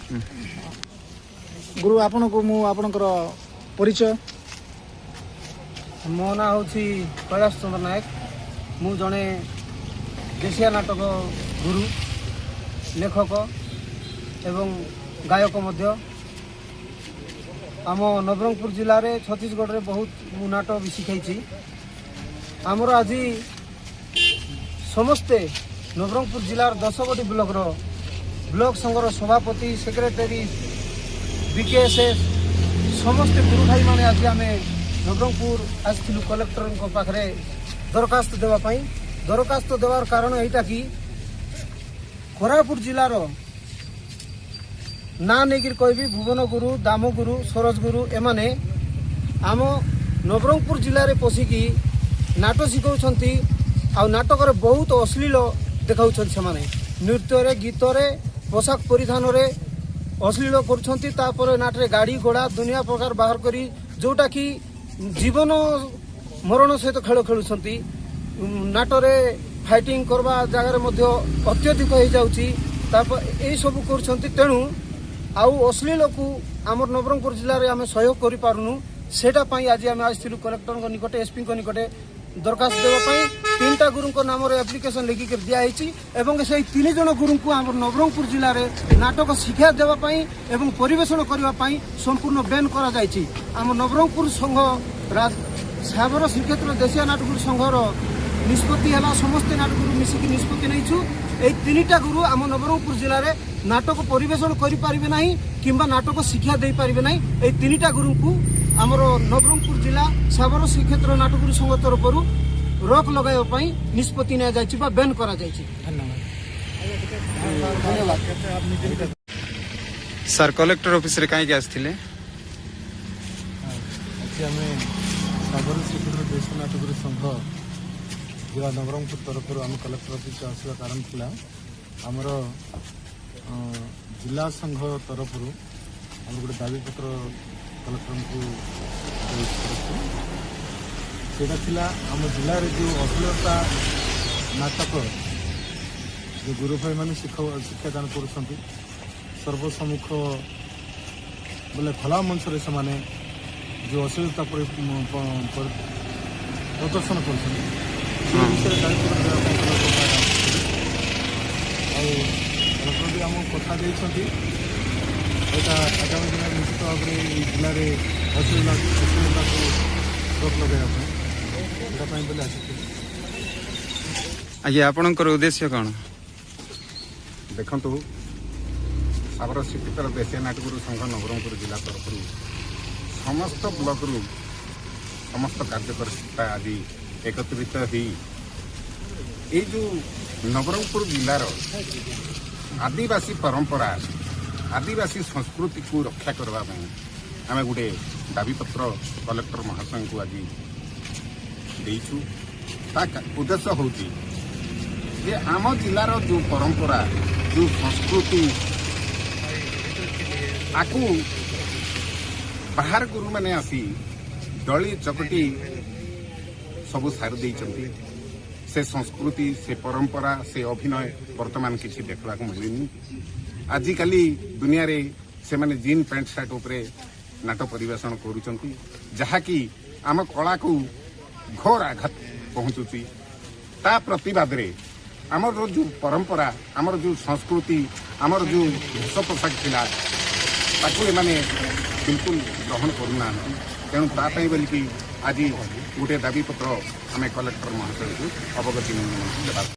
गुरु आपण को मु आपणकर परिचय मो ना हूँ कैलाश चंद्र नायक। मु जड़े देशिया नाटक गुरु लेखक एवं गायक मध्य। आम नवरंगपुर जिले में छत्तीसगढ़ में बहुत मु नाटक भी शिखाई। आमर आज समस्ते नवरंगपुर जिलार 10 गोटी ब्लॉक संघर सभापति सेक्रेटरी बीकेएसएस समस्ते गुरु भाई माने आज आम नवरंगपुर आसलु कलेक्टर पाखे दरखास्त देवाई। दरखास्त देवार कारण यहाँ कि कोरापुट जिलार ना नहीं कहबी भुवन गुरु दाम गुरु सरोज गुरु एमाने आम नवरंगपुर जिले में पशिकी नाटक शिखाउछंती। आ नाटक बहुत अश्लील देखाउछंती। से नृत्य गीत पोशाक परिधान अश्लील करुछंती। तापर नाटरे गाड़ी घोड़ा दुनिया प्रकार बाहर करी जोटा कि जीवन मरण सहित खेल खेलुछंती। नाटरे फाइटिंग करवा जगार अत्यधिक हो जाउची। तापर ए सब करुछंती। तेणु आउ अश्लील को आम नवरंगपुर जिले में आम सहयोग कर पारुनु। सेटा पई आज आम आसिलु कलेक्टर निकटे एसपी निकटे दरखास्त देवाई। 3टा गुरु नाम एप्लिकेशन लिखिक दिखाई एवं से 3 जन गुरु को आम नवरंगपुर जिले में नाटक शिक्षा देवाई एवं परिवेशन करने संपूर्ण बैन करा जायछि। आम नवरंगपुर संघ साबर श्रीक्षेत्र देशिया नाटक संघर निष्पत्ति है समस्त नाटक गुरु मिसिक निष्पत्ति नहीं। 3टा गुरु आम नवरंगपुर जिले में नाटक परिवेशन करें ना कि नाटक शिक्षा दे पारे ना। 3टा गुरु को आमर नवरंगपुर जिला साबर श्रीक्षेत्र नाटक गुरु संघ तरफ रोक लगाई निष्पत्ति बैन करा जायछि। धन्यवाद सर। कलेक्टर ऑफिस रे कहीं आसथिले? साबर श्रीक्षेत्र देशिया नाटक गुरु संघ जिला नवरंगपुर तरफ आम कलेक्टर ऑफिस आसवा कारण था आमर जिला संघ तरफ आम गोटे दाबी पत्र कलेक्टर को सेटा आम जिले में जो अश्लीलता नाटक जो गुरु भाई मैंने शिक्षादान कर सर्वसम्मुख बोले खोला मंच से जो अश्लीलता प्रदर्शन कर कलेक्टर भी आम कथा देती आगामी दिन निश्चित भाव में जिले में अश्लीलता को रोक लगाई बोले आस। आज्ञा आपणकर उद्देश्य कौन? देखु साबर श्रीक्षेत्र देशिया नाटक गुरु संघ नवरंगपुर जिला तरफ समस्त ब्लॉक रु समस्त कार्यकर्ता आदि एकत्रित हो जो नवरंगपुर जिलार आदिवासी परंपरा आदिवासी संस्कृति को रक्षा करने आम गोटे दाबी पत्र कलेक्टर महाशय को आज देचु। उद्देश्य हूँ जे आम जिलार जो परंपरा जो संस्कृति आकु बाहर गुरु मैंने आसी दली चकटी सबू सारी देइचंती। से संस्कृति से परंपरा से अभिनय वर्तमान किसी देखा मिलनी। आजिकाली दुनिया रे से माने जीन पैंट सार्ट उपरे नाटक परिवेशन करुचंती जहाँकि आम कला को घोर आघात पहुंचुची। ता प्रतिवाद रे आमर जो परंपरा आमर जो संस्कृति आमर जो वेश पोशाक थिला ताकू माने बिल्कुल ग्रहण करूना। तेणु तापाई बोलिकी आज गोटे दाबी पत्र आम कलेक्टर महाशय को अवगति देवा।